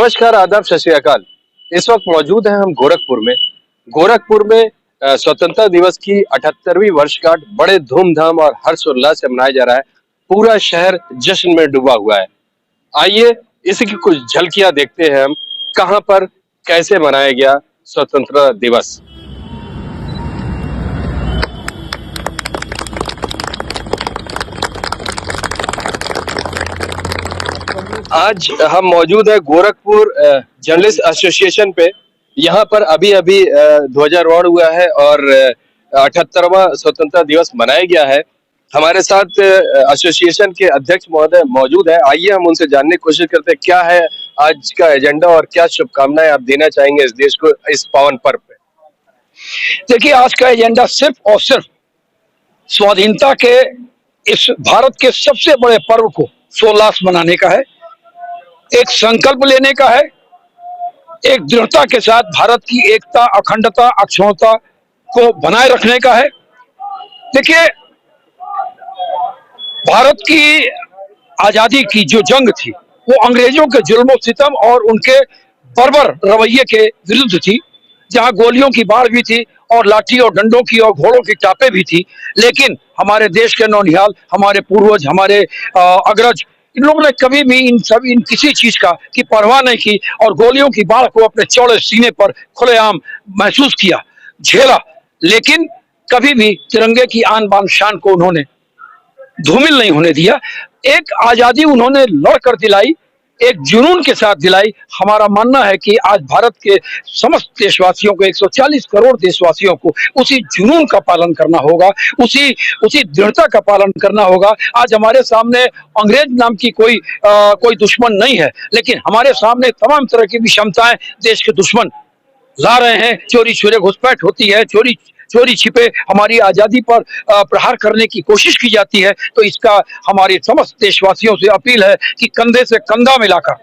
नमस्कार, आदाब, सत श्री अकाल। इस वक्त मौजूद हैं हम गोरखपुर में। स्वतंत्रता दिवस की 78वीं वर्षगांठ बड़े धूमधाम और हर्षोल्लास से मनाया जा रहा है। पूरा शहर जश्न में डूबा हुआ है। आइए इसी की कुछ झलकियां देखते हैं हम, कहां पर कैसे मनाया गया स्वतंत्रता दिवस। आज हम मौजूद है गोरखपुर जर्नलिस्ट एसोसिएशन पे। यहाँ पर अभी अभी ध्वजारोहण हुआ है और 78वां स्वतंत्रता दिवस मनाया गया है। हमारे साथ एसोसिएशन के अध्यक्ष महोदय मौजूद है। आइए हम उनसे जानने की कोशिश करते हैं क्या है आज का एजेंडा और क्या शुभकामनाएं आप देना चाहेंगे इस देश को इस पावन पर्व पे। देखिए, आज का एजेंडा सिर्फ और सिर्फ स्वाधीनता के इस भारत के सबसे बड़े पर्व को सोल्लास मनाने का है, एक संकल्प लेने का है, एक दृढ़ता के साथ भारत की एकता, अखंडता, अक्षुण्णता को बनाए रखने का है। देखिए, भारत की आजादी की जो जंग थी वो अंग्रेजों के जुल्म सितम और उनके बर्बर रवैये के विरुद्ध थी, जहां गोलियों की बाढ़ भी थी और लाठी और डंडों की और घोड़ों की चापें भी थी। लेकिन हमारे देश के नौनिहाल, हमारे पूर्वज, हमारे अग्रज, इन लोगों ने कभी भी इन किसी चीज का की परवाह नहीं की और गोलियों की बाढ़ को अपने चौड़े सीने पर खुलेआम महसूस किया, झेला, लेकिन कभी भी तिरंगे की आन बान शान को उन्होंने धूमिल नहीं होने दिया। एक आजादी उन्होंने लड़कर दिलाई, एक जुनून के साथ दिलाई। हमारा मानना है कि आज भारत के समस्त देशवासियों को, 140 करोड़ देशवासियों को उसी जुनून का पालन करना होगा, उसी दृढ़ता का पालन करना होगा। आज हमारे सामने अंग्रेज नाम की कोई दुश्मन नहीं है, लेकिन हमारे सामने तमाम तरह की विषमताएं देश के दुश्मन ला रहे हैं। चोरी छुरे घुसपैठ होती है, चोरी छिपे हमारी आजादी पर प्रहार करने की कोशिश की जाती है। तो इसका हमारे समस्त देशवासियों से अपील है कि कंधे से कंधा मिलाकर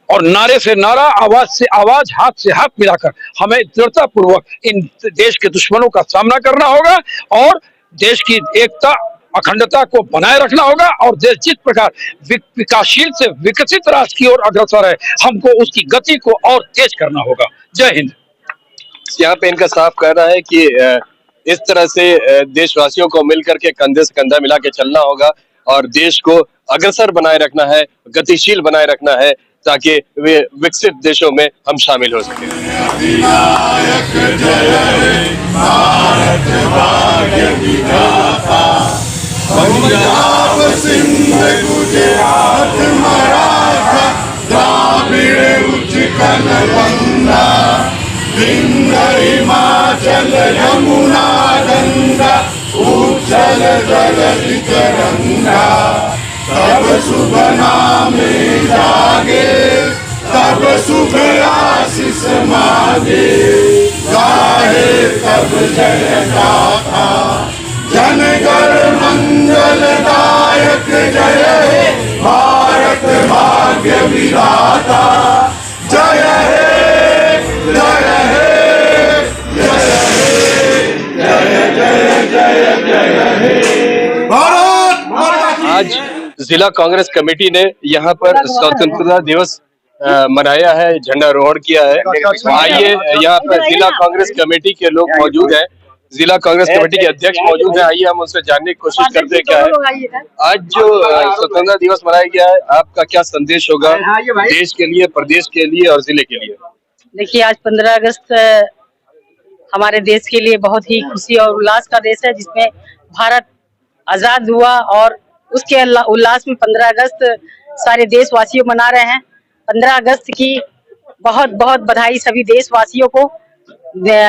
और नारे से नारा, आवाज से आवाज, हाथ से हाथ मिलाकर हमें दृढ़ता पूर्वक इन देश के दुश्मनों का सामना करना होगा और देश की एकता, अखंडता को बनाए रखना होगा। और देश जिस प्रकार विकासशील से विकसित राष्ट्र की ओर अग्रसर है, हमको उसकी गति को और तेज करना होगा। जय हिंद। यहाँ पे इनका साफ कहना है कि इस तरह से देशवासियों को मिलकर के कंधे से कंधा मिला के चलना होगा और देश को अग्रसर बनाए रखना है, गतिशील बनाए रखना है, ताकि वे विकसित देशों में हम शामिल हो सकें। पंजाब, सिंध, गुजरात, मराठा, द्राविड़, उत्कल, बंगा, विंध्य, हिमाचल, यमुना, गंगा, उच्चल जलधि तरंगा, तब शुभ नामे जागे, तब शुभ आशीष मांगे, गाहे तब जय गाथा, जनगण मंगलदायक जय हे भारत भाग्य विधाता, जय हे, जय हे, जय हे, जय जय जय जय हे भारत माता की। आज जिला कांग्रेस कमेटी ने यहाँ पर स्वतंत्रता दिवस मनाया है, झंडारोहण किया है। आइए, यहाँ पर जिला कांग्रेस कमेटी के लोग मौजूद हैं, जिला कांग्रेस कमेटी के अध्यक्ष मौजूद है। आइए हम उनसे जानने की कोशिश करते हैं क्या है आज जो स्वतंत्रता दिवस मनाया गया है, आपका क्या संदेश होगा देश के लिए, प्रदेश के लिए और जिले के लिए। देखिए, आज 15 अगस्त हमारे देश के लिए बहुत ही खुशी और उल्लास का देश है, जिसमें भारत आजाद हुआ और उसके उल्लास में 15 अगस्त सारे देशवासियों मना रहे हैं। 15 अगस्त की बहुत बहुत बधाई सभी देशवासियों को।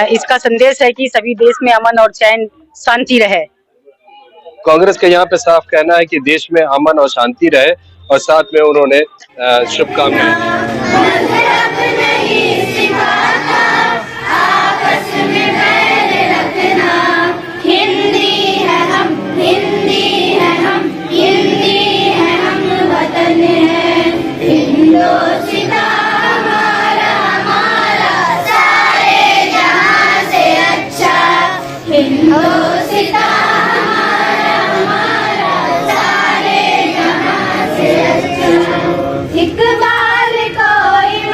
इसका संदेश है कि सभी देश में अमन और चैन, शांति रहे। कांग्रेस का यहाँ पे साफ कहना है कि देश में अमन और शांति रहे और साथ में उन्होंने शुभकामनाएं। इकबाल कोई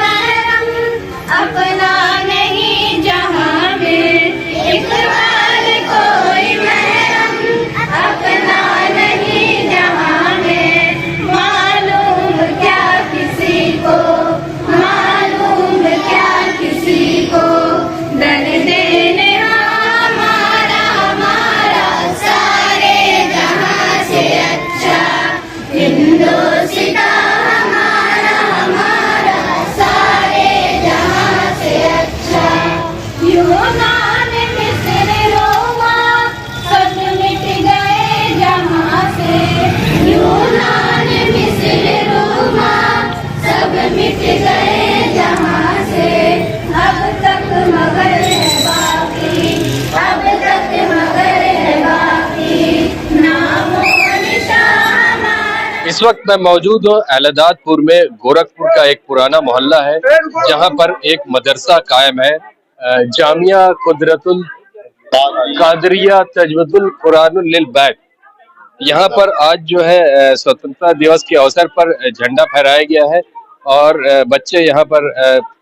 इस वक्त मैं मौजूद हूँ अहलदादपुर में। गोरखपुर का एक पुराना मोहल्ला है जहाँ पर एक मदरसा कायम है, जामिया कुदरतुल कादरिया तजवीदुल कुरानुल लिल बैत। यहाँ पर आज जो है स्वतंत्रता दिवस के अवसर पर झंडा फहराया गया है और बच्चे यहाँ पर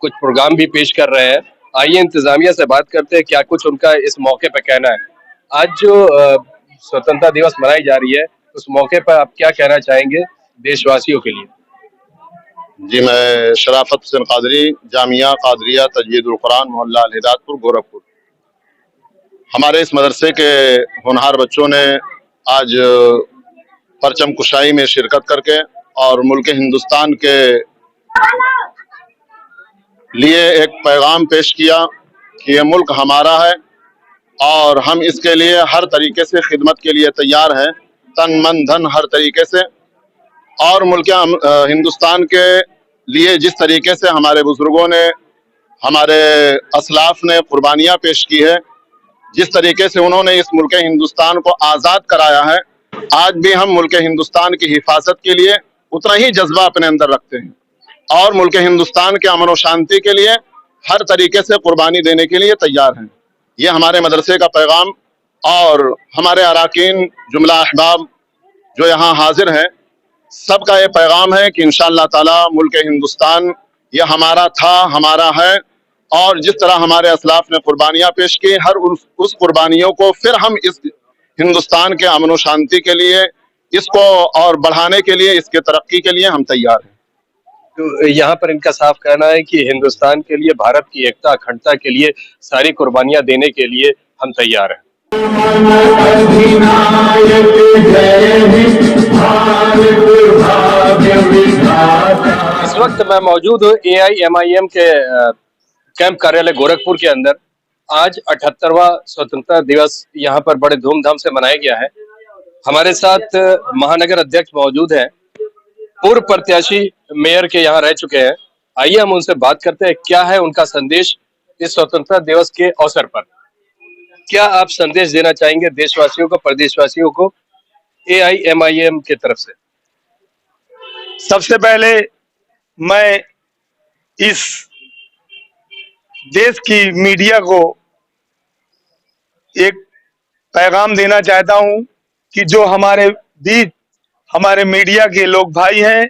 कुछ प्रोग्राम भी पेश कर रहे हैं। आइए इंतजामिया से बात करते हैं क्या कुछ उनका इस मौके पर कहना है। आज जो स्वतंत्रता दिवस मनाई जा रही है, उस मौके पर आप क्या कहना चाहेंगे देशवासियों के लिए? जी, मैं शराफत हुसैन कादरी, जामिया कादरिया तजवीदुल कुरान मोहल्ला अहलदादपुर गोरखपुर। हमारे इस मदरसे के होनहार बच्चों ने आज परचम कुशाई में शिरकत करके और मुल्क हिंदुस्तान के लिए एक पैगाम पेश किया कि ये मुल्क हमारा है और हम इसके लिए हर तरीके से खिदमत के लिए तैयार हैं, तन मन धन हर तरीके से। और मुल्क हिंदुस्तान के लिए जिस तरीके से हमारे बुजुर्गों ने, हमारे असलाफ ने कुर्बानियाँ पेश की है, जिस तरीके से उन्होंने इस मुल्क हिंदुस्तान को आज़ाद कराया है, आज भी हम मुल्क हिंदुस्तान की हिफाजत के लिए उतना ही जज्बा अपने अंदर रखते हैं और मुल्क हिंदुस्तान के अमन और शांति के लिए हर तरीके से कुर्बानी देने के लिए तैयार हैं। ये हमारे मदरसे का पैगाम और हमारे अराकीन जुमला अहबाब जो यहाँ हाजिर हैं, सबका ये पैगाम है कि इंशाअल्लाह ताला मुल्क हिंदुस्तान ये हमारा था, हमारा है। और जिस तरह हमारे असलाफ ने कुर्बानियाँ पेश की, हर उस कुर्बानियों को फिर हम इस हिंदुस्तान के अमन और शांति के लिए, इसको और बढ़ाने के लिए, इसके तरक्की के लिए हम तैयार हैं। तो यहाँ पर इनका साफ कहना है कि हिंदुस्तान के लिए, भारत की एकता अखंडता के लिए सारी कुर्बानियां देने के लिए हम तैयार हैं। इस वक्त मैं मौजूद हूँ AIMIM के कैंप कार्यालय गोरखपुर के अंदर। आज 78वां स्वतंत्रता दिवस यहाँ पर बड़े धूमधाम से मनाया गया है। हमारे साथ महानगर अध्यक्ष मौजूद हैं, पूर्व प्रत्याशी मेयर के यहाँ रह चुके हैं। आइए हम उनसे बात करते हैं क्या है उनका संदेश इस स्वतंत्रता दिवस के अवसर पर। क्या आप संदेश देना चाहेंगे देशवासियों को, प्रदेशवासियों को AIMIM की तरफ से? सबसे पहले मैं इस देश की मीडिया को एक पैगाम देना चाहता हूं कि जो हमारे बीच हमारे मीडिया के लोग भाई हैं,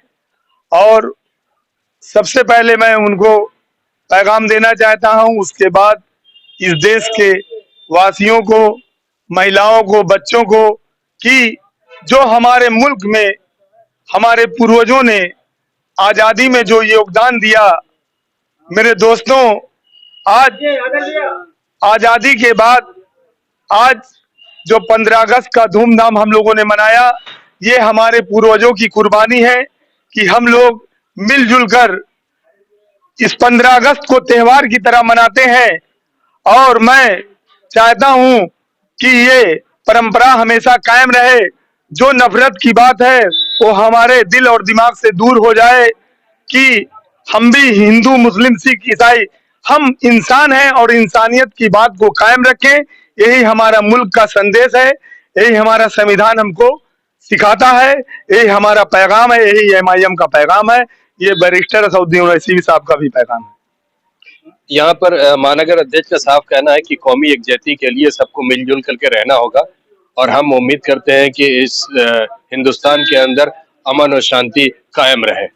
और सबसे पहले मैं उनको पैगाम देना चाहता हूं, उसके बाद इस देश के वासियों को, महिलाओं को, बच्चों को, कि जो हमारे मुल्क में हमारे पूर्वजों ने आजादी में जो योगदान दिया, मेरे दोस्तों, आज आजादी के बाद आज जो 15 अगस्त का धूमधाम हम लोगों ने मनाया, ये हमारे पूर्वजों की कुर्बानी है कि हम लोग मिलजुल कर इस 15 अगस्त को त्योहार की तरह मनाते हैं। और मैं चाहता हूं कि ये परंपरा हमेशा कायम रहे। जो नफरत की बात है वो हमारे दिल और दिमाग से दूर हो जाए कि हम भी हिंदू, मुस्लिम, सिख, ईसाई, हम इंसान हैं और इंसानियत की बात को कायम रखें। यही हमारा मुल्क का संदेश है, यही हमारा संविधान हमको सिखाता है, यही हमारा पैगाम है, यही MIM का पैगाम है, ये बैरिस्टर असदुद्दीन ओवैसी साहब का भी पैगाम है। यहाँ पर महानगर अध्यक्ष का साफ कहना है कि कौमी एकजुटता के लिए सबको मिलजुल करके रहना होगा और हम उम्मीद करते हैं कि इस हिंदुस्तान के अंदर अमन और शांति कायम रहे।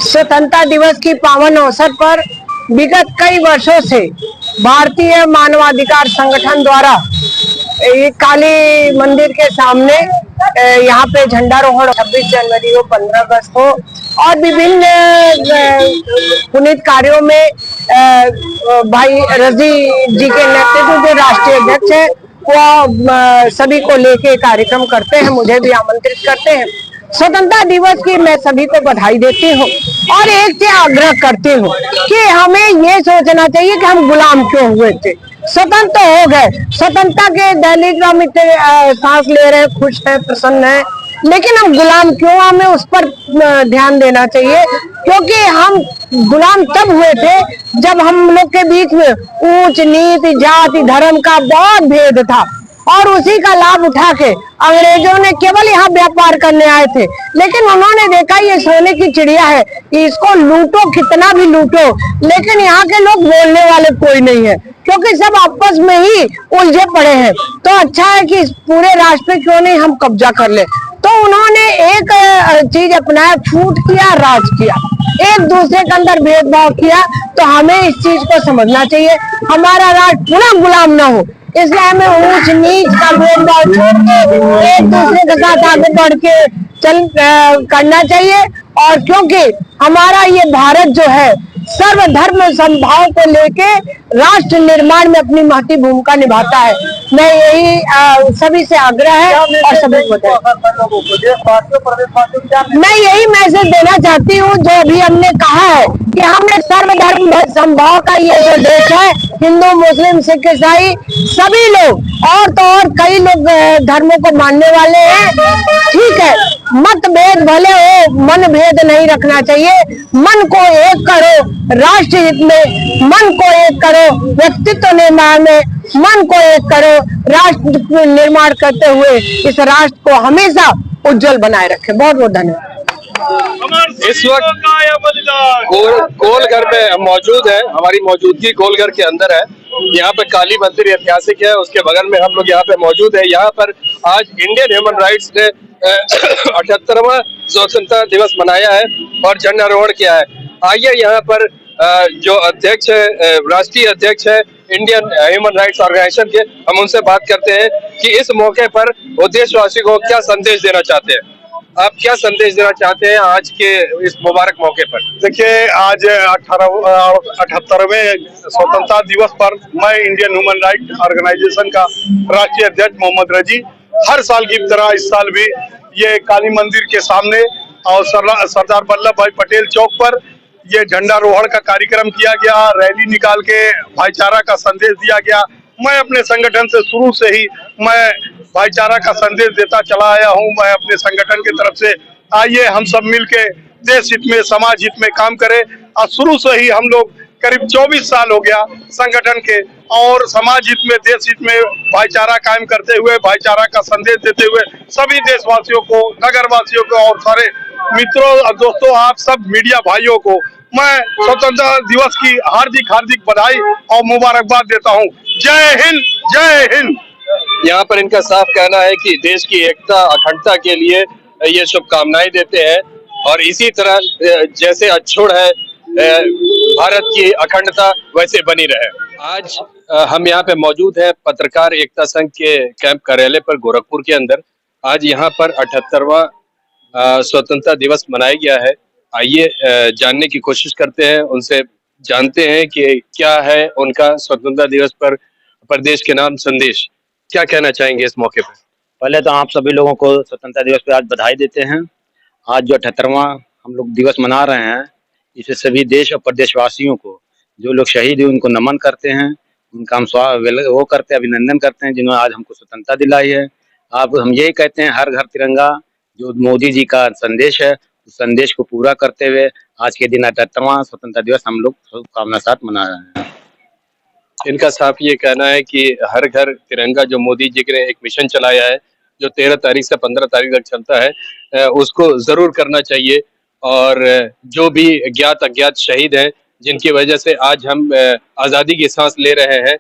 स्वतंत्रता दिवस की पावन अवसर पर विगत कई वर्षों से भारतीय मानवाधिकार संगठन द्वारा ये काली मंदिर के सामने यहाँ पे झंडारोहण 26 जनवरी को, 15 अगस्त को और विभिन्न पुनीत कार्यों में भाई रजी जी के नेतृत्व जो राष्ट्रीय अध्यक्ष है वो सभी को लेके कार्यक्रम करते हैं, मुझे भी आमंत्रित करते हैं। स्वतंत्रता दिवस की मैं सभी को बधाई देती हूँ और एक से आग्रह करती हूँ कि हमें ये सोचना चाहिए कि हम गुलाम क्यों हुए थे। स्वतंत्र हो गए, स्वतंत्रता के दहलीज में हम इतने सांस ले रहे हैं, खुश हैं, प्रसन्न हैं, लेकिन हम गुलाम क्यों, हमें उस पर ध्यान देना चाहिए। क्योंकि हम गुलाम तब हुए थे जब हम लोग के बीच में ऊंच नीच जाति धर्म का बहुत भेद था और उसी का लाभ उठा के अंग्रेजों ने केवल यहाँ व्यापार करने आए थे, लेकिन उन्होंने देखा ये सोने की चिड़िया है, इसको लूटो कितना भी लूटो, लेकिन यहाँ के लोग बोलने वाले कोई नहीं है क्योंकि सब आपस में ही उलझे पड़े हैं। तो अच्छा है कि इस पूरे राष्ट्र पे क्यों नहीं हम कब्जा कर ले। तो उन्होंने एक चीज अपनाया, फूट किया, राज किया, एक दूसरे के अंदर भेदभाव किया। तो हमें इस चीज को समझना चाहिए, हमारा राष्ट्र पुनः गुलाम ना हो, इसलिए हमें ऊंच नीच का भेदभाव छोड़ के एक दूसरे के साथ आगे बढ़ के करना चाहिए। और क्योंकि हमारा ये भारत जो है सर्वधर्म समभाव को लेके राष्ट्र निर्माण में अपनी महती भूमिका निभाता है। मैं यही सभी से आग्रह है और सभी को मैं यही मैसेज देना चाहती हूँ जो अभी हमने कहा है कि हमें सर्वधर्म समभाव का ये जो देश है, हिंदू मुस्लिम सिख ईसाई सभी लोग और तो और कई लोग धर्मों को मानने वाले हैं, ठीक है, मतभेद भले हो, मन भेद नहीं रखना चाहिए। मन को एक करो राष्ट्र हित में, मन को एक करो व्यक्तित्व निर्माण में, मन को एक करो राष्ट्र निर्माण करते हुए इस राष्ट्र को हमेशा उज्जवल बनाए रखे। बहुत बहुत धन्यवाद। इस वक्त गोलघर में मौजूद है, हमारी मौजूदगी गोलघर के अंदर है। यहाँ पे काली मंदिर ऐतिहासिक है, उसके बगल में हम लोग यहाँ पे मौजूद है। यहाँ पर आज इंडियन ह्यूमन राइट्स ने 78वां स्वतंत्रता दिवस मनाया है और झंडारोहण किया है। आइए यहाँ पर जो अध्यक्ष है, राष्ट्रीय अध्यक्ष है इंडियन ह्यूमन राइट्स ऑर्गेनाइजेशन के, हम उनसे बात करते हैं कि इस मौके पर वो देशवासी को क्या संदेश देना चाहते हैं। आप क्या संदेश देना चाहते हैं आज के इस मुबारक मौके पर? देखिए, आज 78वें स्वतंत्रता दिवस पर मैं इंडियन ह्यूमन राइट ऑर्गेनाइजेशन का राष्ट्रीय अध्यक्ष मोहम्मद रजी हर साल की तरह इस साल भी ये काली मंदिर के सामने और सरदार वल्लभ भाई पटेल चौक पर ये झंडारोहण का कार्यक्रम किया गया, रैली निकाल के भाईचारा का संदेश दिया गया। मैं अपने संगठन से शुरू से ही मैं भाईचारा का संदेश देता चला आया हूं। मैं अपने संगठन की तरफ से आइए हम सब मिलके देश हित में समाज हित में काम करें। और शुरू से ही हम लोग करीब 24 साल हो गया संगठन के और समाज हित में देश हित में भाईचारा कायम करते हुए, भाईचारा का संदेश देते हुए सभी देशवासियों को, नगरवासियों को और सारे मित्रों और दोस्तों, आप सब मीडिया भाइयों को मैं स्वतंत्रता दिवस की हार्दिक हार्दिक बधाई और मुबारकबाद देता हूं। जय हिंद, जय हिंद। यहाँ पर इनका साफ कहना है कि देश की एकता अखंडता के लिए ये शुभकामनाएं देते हैं और इसी तरह जैसे अक्षुण्ण है भारत की अखंडता वैसे बनी रहे। आज हम यहाँ पे मौजूद हैं पत्रकार एकता संघ के कैंप कार्यालय पर गोरखपुर के अंदर। आज यहाँ पर 78वां स्वतंत्रता दिवस मनाया गया है। आइए जानने की कोशिश करते हैं उनसे जानते हैं कि क्या है उनका स्वतंत्रता दिवस पर प्रदेश के नाम संदेश। क्या कहना चाहेंगे इस मौके पर? पहले तो आप सभी लोगों को स्वतंत्रता दिवस पे आज बधाई देते हैं। आज जो 78वां हम लोग दिवस मना रहे हैं, इसे सभी देश और प्रदेशवासियों को, जो लोग शहीद हुए उनको नमन करते हैं, उनका हम वो करते हैं, अभिनंदन करते हैं जिन्होंने आज हमको स्वतंत्रता दिलाई है। आप हम यही कहते हैं, हर घर तिरंगा, जो मोदी जी का संदेश है, उस संदेश को पूरा करते हुए आज के दिन 78वां स्वतंत्रता दिवस हम लोग शुभकामना साथ मना रहे हैं। इनका साफ ये कहना है कि हर घर तिरंगा जो मोदी जी ने एक मिशन चलाया है, जो 13 तारीख से 15 तारीख तक चलता है, उसको जरूर करना चाहिए। और जो भी ज्ञात अज्ञात शहीद हैं, जिनकी वजह से आज हम आज़ादी की सांस ले रहे हैं,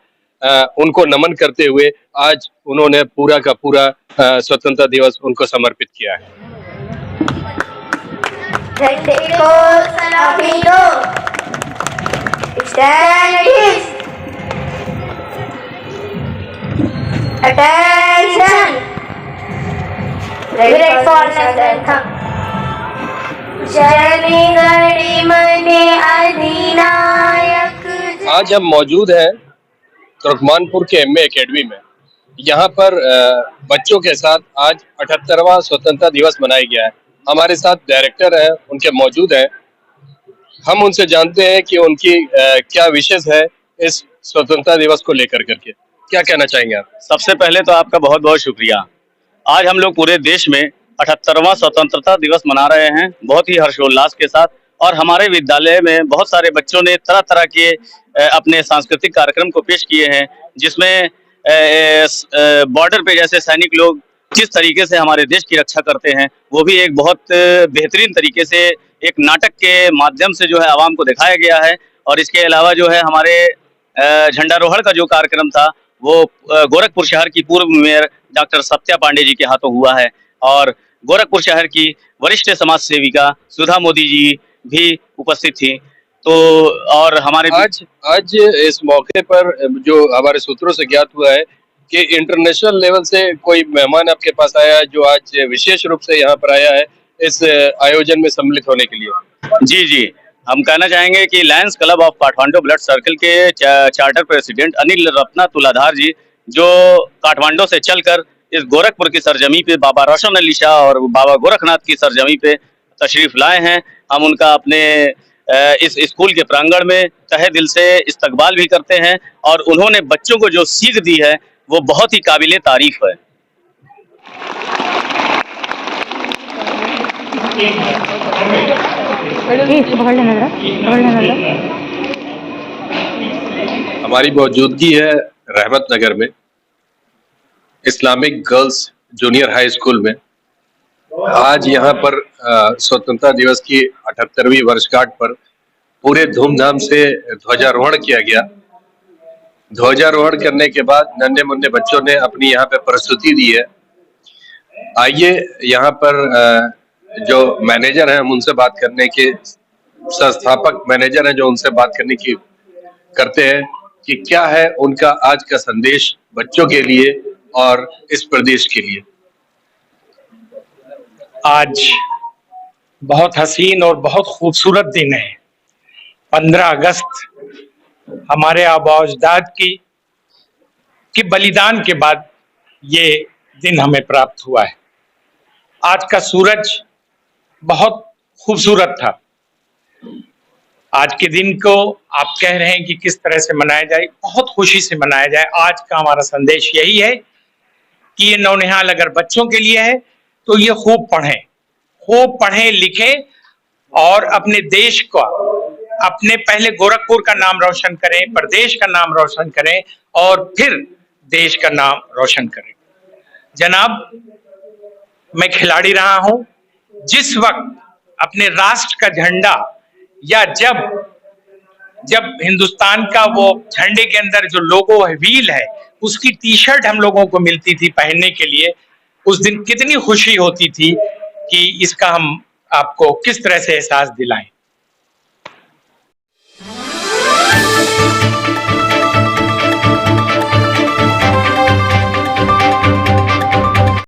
उनको नमन करते हुए आज उन्होंने पूरा का पूरा स्वतंत्रता दिवस उनको समर्पित किया है। झंडे को सलामी दो, stand Attention! Ready for anthem. जय गणि मने अधिनायक। आज हम मौजूद हैं तुर्कमानपुर के एमए एकेडमी में। यहाँ पर बच्चों के साथ आज 78वां स्वतंत्रता दिवस मनाया गया है। हमारे साथ डायरेक्टर हैं, उनके मौजूद हैं। हम उनसे जानते हैं कि उनकी क्या विशेष है इस स्वतंत्रता दिवस को लेकर करके। क्या कहना चाहेंगे आप? सबसे पहले तो आपका बहुत बहुत शुक्रिया। आज हम लोग पूरे देश में 78वां स्वतंत्रता दिवस मना रहे हैं, बहुत ही हर्षोल्लास के साथ। और हमारे विद्यालय में बहुत सारे बच्चों ने तरह तरह के अपने सांस्कृतिक कार्यक्रम को पेश किए हैं, जिसमें बॉर्डर पे जैसे सैनिक लोग किस तरीके से हमारे देश की रक्षा करते हैं, वो भी एक बहुत बेहतरीन तरीके से एक नाटक के माध्यम से जो है आवाम को दिखाया गया है। और इसके अलावा जो है हमारे झंडारोहण का जो कार्यक्रम था, वो गोरखपुर शहर की पूर्व मेयर डॉक्टर सत्या पांडे जी के हाथों हुआ है। और गोरखपुर शहर की वरिष्ठ समाज सेविका सुधा मोदी जी भी उपस्थित थी। तो और हमारे आज इस मौके पर जो हमारे सूत्रों से ज्ञात हुआ है कि इंटरनेशनल लेवल से कोई मेहमान आपके पास आया है, जो आज विशेष रूप से यहाँ पर आया है इस आयोजन में सम्मिलित होने के लिए। जी जी, हम कहना चाहेंगे कि Lions club of Kathmandu blood circle के चार्टर प्रेसिडेंट अनिल रत्ना तुलाधार जी, जो काठमांडू से चलकर इस गोरखपुर की सरजमी पे बाबा रोशन अली शाह और बाबा गोरखनाथ की सरजमी पे तशरीफ लाए हैं, हम उनका अपने इस स्कूल के प्रांगण में तहे दिल से इस्तकबाल भी करते हैं। और उन्होंने बच्चों को जो सीख दी है वो बहुत ही काबिले तारीफ है। हमारी मौजूदगी है रहमत नगर में, Islamic girls junior high school में। आज यहाँ पर स्वतंत्रता दिवस की 78वीं वर्षगांठ पर पूरे धूमधाम से ध्वजारोहण किया गया। ध्वजारोहण करने के बाद नन्हे मुन्ने बच्चों ने अपनी यहाँ पे प्रस्तुति दी है। आइए यहाँ पर जो मैनेजर हैं हम उनसे बात करने के, संस्थापक मैनेजर हैं जो उनसे बात करने की करते हैं कि क्या है उनका आज का संदेश बच्चों के लिए और इस प्रदेश के लिए। आज बहुत हसीन और बहुत खूबसूरत दिन है। 15 अगस्त हमारे आबा अजदाद की बलिदान के बाद ये दिन हमें प्राप्त हुआ है। आज का सूरज बहुत खूबसूरत था। आज के दिन को आप कह रहे हैं कि किस तरह से मनाया जाए, बहुत खुशी से मनाया जाए। आज का हमारा संदेश यही है कि ये नौनिहाल अगर बच्चों के लिए है तो ये खूब पढ़ें लिखें और अपने देश का, अपने पहले गोरखपुर का नाम रोशन करें, प्रदेश का नाम रोशन करें और फिर देश का नाम रोशन करें। जनाब, मैं खिलाड़ी रहा हूं। जिस वक्त अपने राष्ट्र का झंडा या जब हिंदुस्तान का वो झंडे के अंदर जो लोगो है, व्हील है, उसकी टी शर्ट हम लोगों को मिलती थी पहनने के लिए, उस दिन कितनी खुशी होती थी कि इसका हम आपको किस तरह से एहसास दिलाएं।